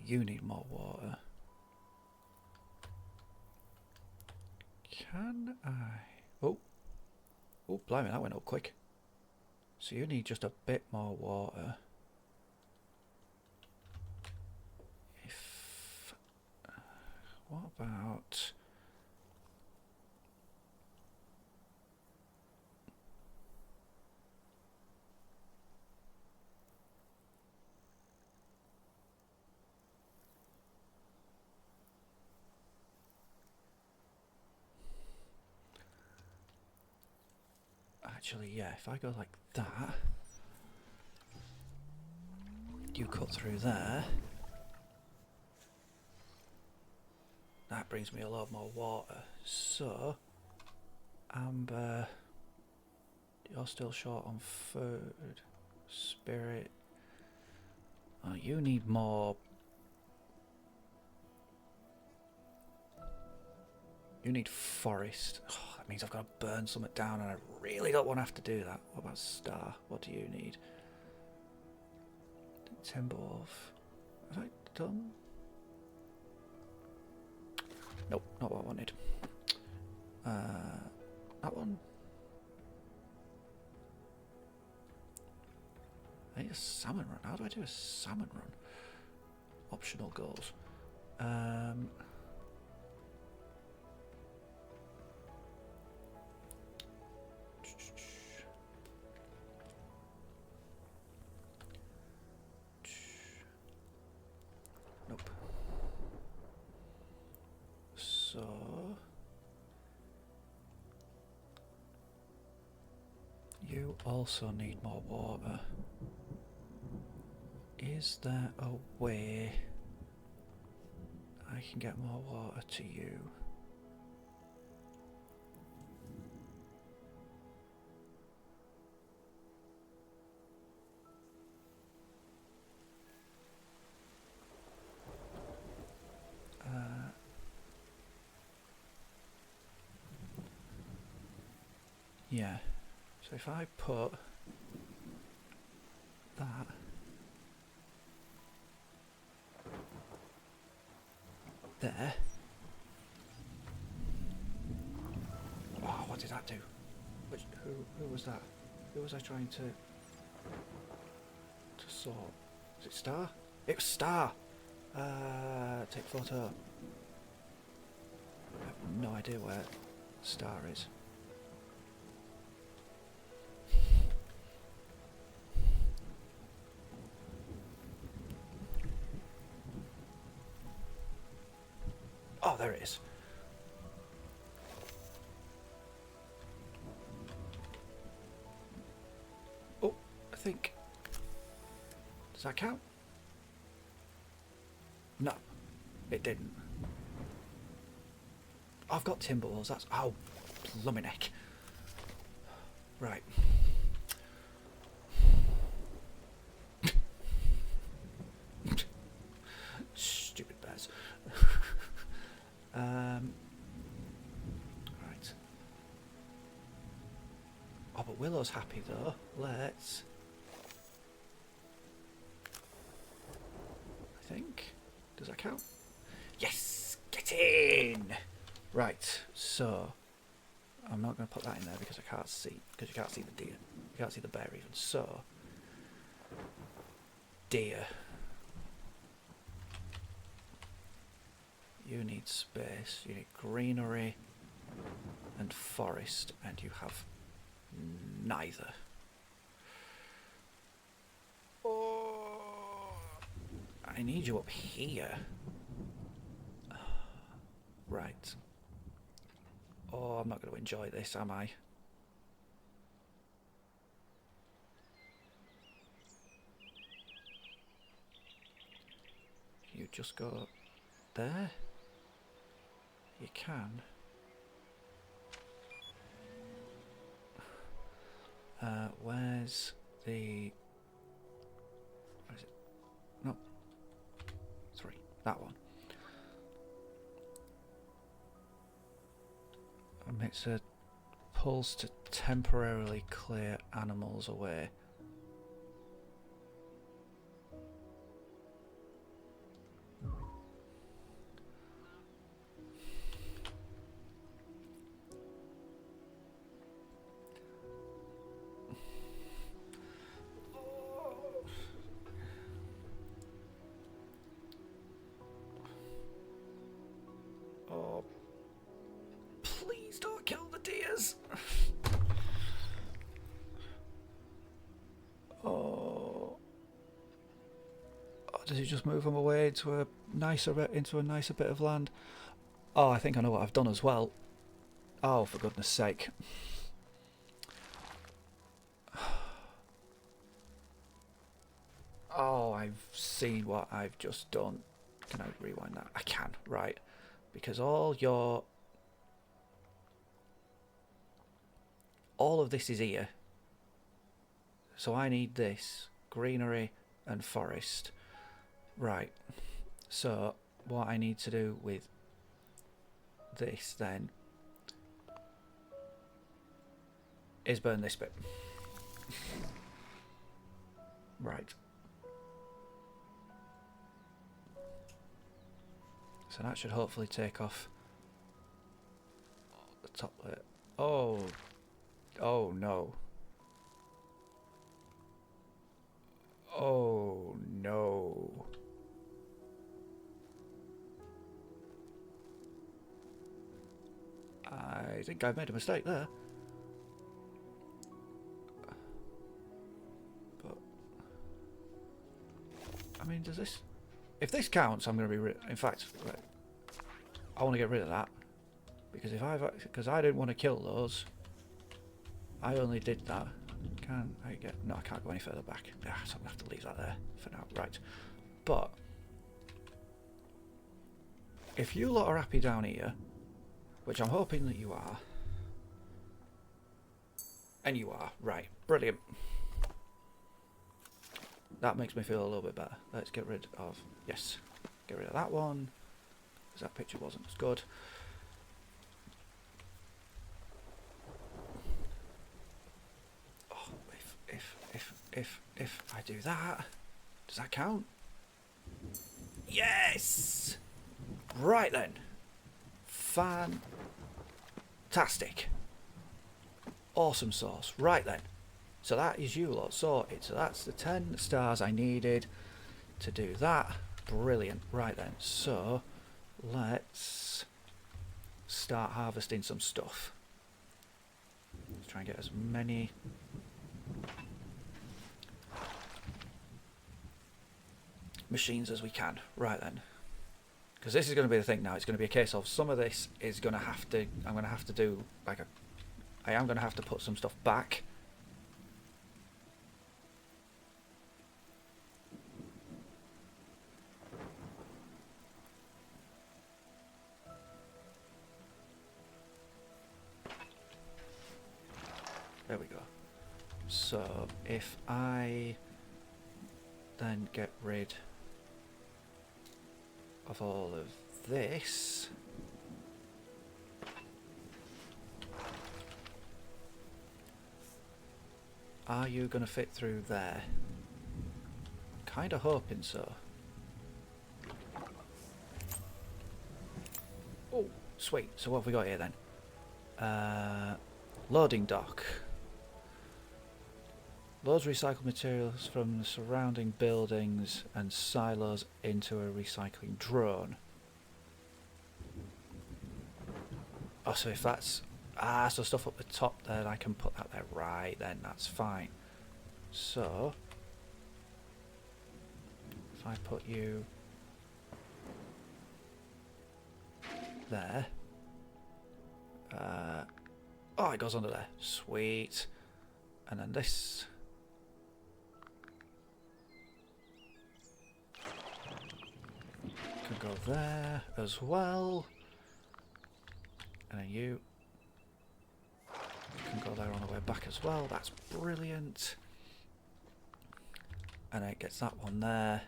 You need more water. Can I? Oh. Oh, blimey, that went up quick. So you need just a bit more water. What about... Actually, yeah, if I go like that, you cut through there, that brings me a lot more water. So, Amber, you're still short on food. Spirit, oh, you need more. You need forest. Oh, that means I've got to burn something down, and I really don't want to have to do that. What about Star? What do you need? Timberwolf. Have I done? Nope, not what I wanted. That one. I need a salmon run. How do I do a salmon run? Optional goals. Nope. So you also need more water. Is there a way I can get more water to you? Yeah. So if I put that there. Oh, what did that do? Who was that? Who was I trying to sort? Was it Star? It was Star! Take photo. I have no idea where Star is. Oh, there it is. Oh, I think... Does that count? No, it didn't. I've got Timberwolves, that's... Oh, plummy neck. Right. Stupid bears. Right. Oh, but Willow's happy though. Let's... I think... Does that count? Yes! Get in! Right, so... I'm not going to put that in there because I can't see. Because you can't see the deer. You can't see the bear even. So... Deer. You need space. You need greenery and forest. And you have neither. Oh, I need you up here. Right. Oh, I'm not going to enjoy this, am I? You just go there. you can. Where's the... Where is it? No. 3. That one. Emits a pulse to temporarily clear animals away. Oh, please don't kill the deers. Oh, does he just move them away to a nicer bit, into a nicer bit of land? Oh, I think I know what I've done as well. Oh, for goodness sake. Oh, I've seen what I've just done. Can I rewind that? I can, right. Because all of this is here. So I need this. Greenery and forest. Right. So what I need to do with this then is burn this bit. Right. So that should hopefully take off the top layer. Oh. Oh no. Oh no. I think I've made a mistake there. But I mean, does this... If this counts, I'm going to be... In fact, right, I want to get rid of that. Because I didn't want to kill those. I only did that. Can I get... No, I can't go any further back. So I'm going to have to leave that there for now. Right. But if you lot are happy down here, which I'm hoping that you are, and you are, right, brilliant. That makes me feel a little bit better. Let's get rid of... Yes. Get rid of that one. Because that picture wasn't as good. Oh, if I do that, does that count? Yes! Right then. Fantastic. Awesome sauce. Right then. So that is you lot sorted. So that's the 10 stars I needed to do that. Brilliant. Right then. So let's start harvesting some stuff. Let's try and get as many machines as we can. Right then. Because this is going to be the thing now. It's going to be a case of some of this is going to have to... I'm going to have to do like a... I am going to have to put some stuff back. There we go. So if I then get rid of all of this, are you going to fit through there? Kind of hoping so. Oh, sweet. So what have we got here then? Loading dock. Loads recycled materials from the surrounding buildings and silos into a recycling drone. Oh, so if that's... Ah, so stuff up the top there, I can put that there. Right, then that's fine. So, if I put you there... oh, it goes under there. Sweet. And then this... can go there as well. And then you can go there on the way back as well. That's brilliant. And then it gets that one there.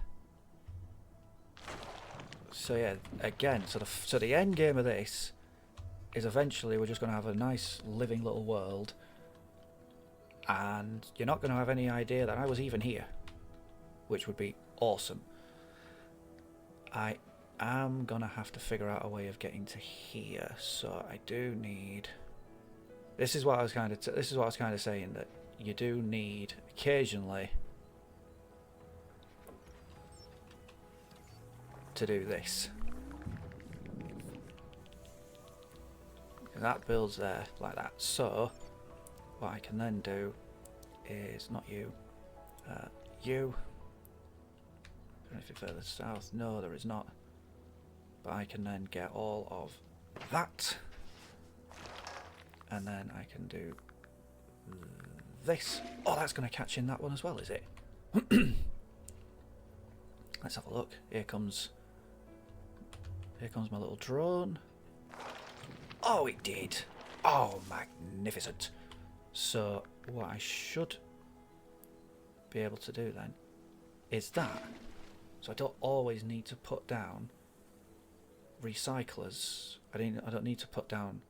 So yeah, again, so the end game of this is eventually we're just going to have a nice living little world, and you're not going to have any idea that I was even here, which would be awesome. I am going to have to figure out a way of getting to here, so I do need. This is what I was kind of saying, that you do need occasionally to do this. And that builds there like that. So what I can then do is not you, you. Anything further south? No, there is not. But I can then get all of that, and then I can do this. Oh, that's going to catch in that one as well, is it? Let's have a look. Here comes my little drone. Oh, it did. Oh, magnificent. So what I should be able to do then is that. So I don't always need to put down recyclers. I don't need to put down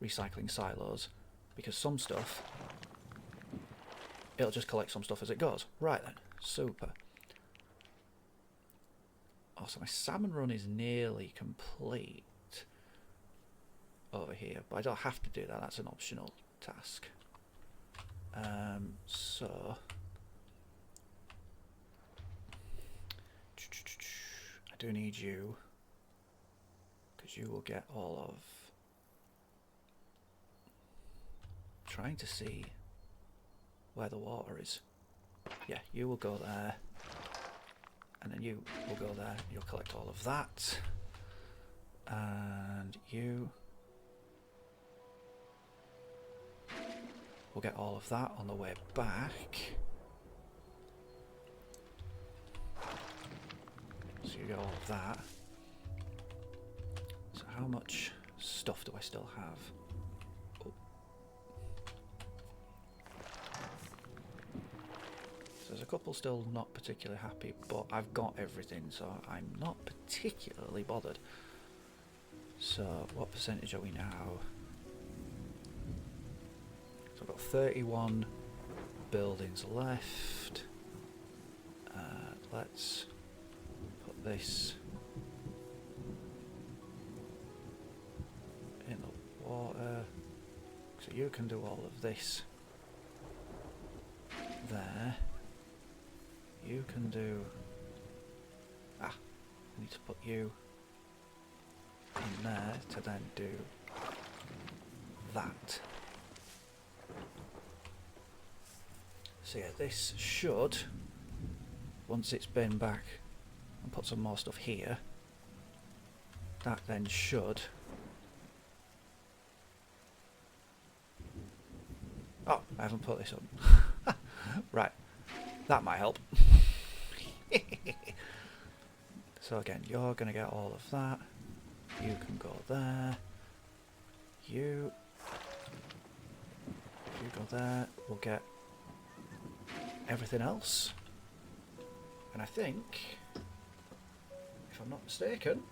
recycling silos, because some stuff, it'll just collect some stuff as it goes. Right then, super. Oh, so my salmon run is nearly complete over here, but I don't have to do that. That's an optional task. So I do need you, because you will get all of. Trying to see where the water is. Yeah, you will go there, and then you will go there. You'll collect all of that, and you will get all of that on the way back. So you get all of that. So how much stuff do I still have? Oh. So there's a couple still not particularly happy, but I've got everything, so I'm not particularly bothered. So what percentage are we now? So I've got 31 buildings left. Let's put this in the water, so you can do all of this there. You can do. I need to put you in there to then do that. So yeah, this should, once it's been back and put some more stuff here, that then should. Oh, I haven't put this on. Right, that might help. So again, you're going to get all of that. You can go there. You go there. We'll get everything else. And I think, if I'm not mistaken,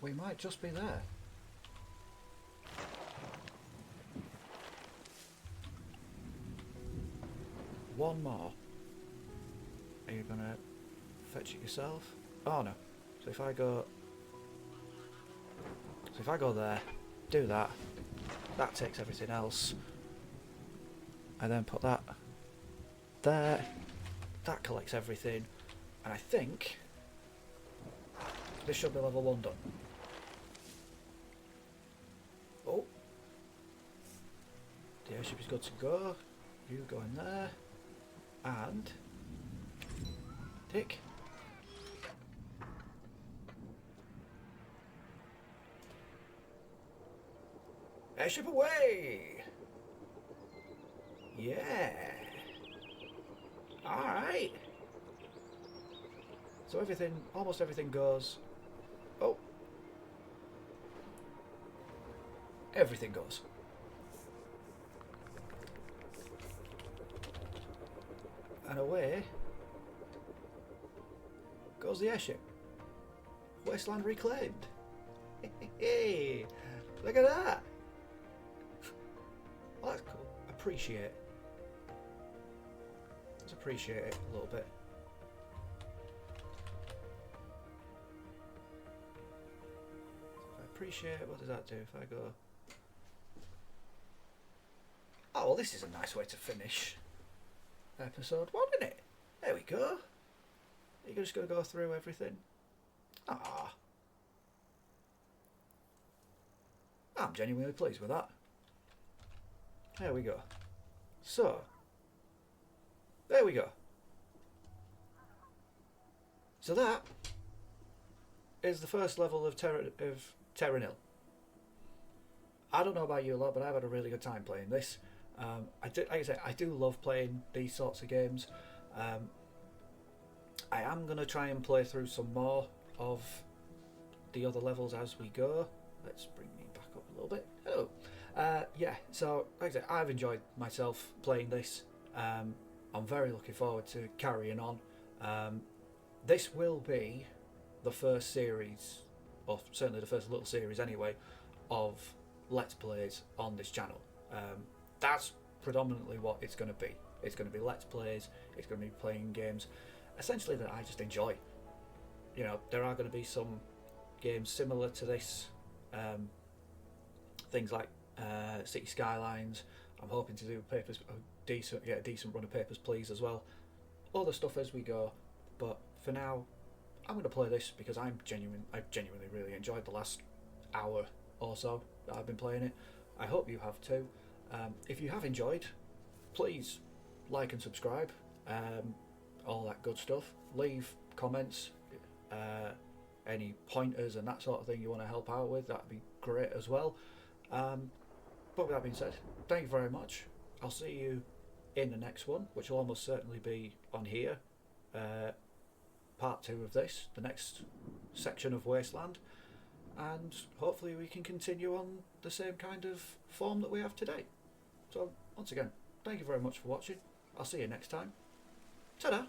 we might just be there. One more. Are you gonna fetch it yourself? Oh no. So if I go there, do that, that takes everything else. I then put that there, that collects everything, and I think this should be level 1 done. Oh, the airship is good to go. You go in there, and tick. Airship away! Yeah. Alright. So everything, almost everything goes. Oh, everything goes. And away goes the airship. Wasteland reclaimed. Hey, look at that. Well, that's cool. Appreciate. Let's appreciate it a little bit. So if I appreciate it, what does that do if I go? Oh, well, this is a nice way to finish episode 1, isn't it? There we go. You're just going to go through everything. Ah, I'm genuinely pleased with that. There we go. So, there we go. So that is the first level of Terra Nil. I don't know about you lot, but I've had a really good time playing this. Like I say, I do love playing these sorts of games. I am going to try and play through some more of the other levels as we go. Let's bring me back up a little bit. Hello. Yeah, so like I said, I've enjoyed myself playing this. I'm very looking forward to carrying on. This will be the first series, or certainly the first little series anyway, of Let's Plays on this channel. That's predominantly what it's going to be. It's going to be Let's Plays, it's going to be playing games, essentially that I just enjoy. You know, there are going to be some games similar to this, things like City Skylines. I'm hoping to do get a decent run of Papers, Please as well. Other stuff as we go, but for now, I'm going to play this because I've genuinely really enjoyed the last hour or so that I've been playing it. I hope you have too. If you have enjoyed, please like and subscribe, all that good stuff. Leave comments, any pointers and that sort of thing you want to help out with, that'd be great as well. But with that being said, thank you very much. I'll see you in the next one, which will almost certainly be on here, part 2 of this, the next section of Wasteland, and hopefully we can continue on the same kind of form that we have today. So once again, thank you very much for watching. I'll see you next time. Ta-da!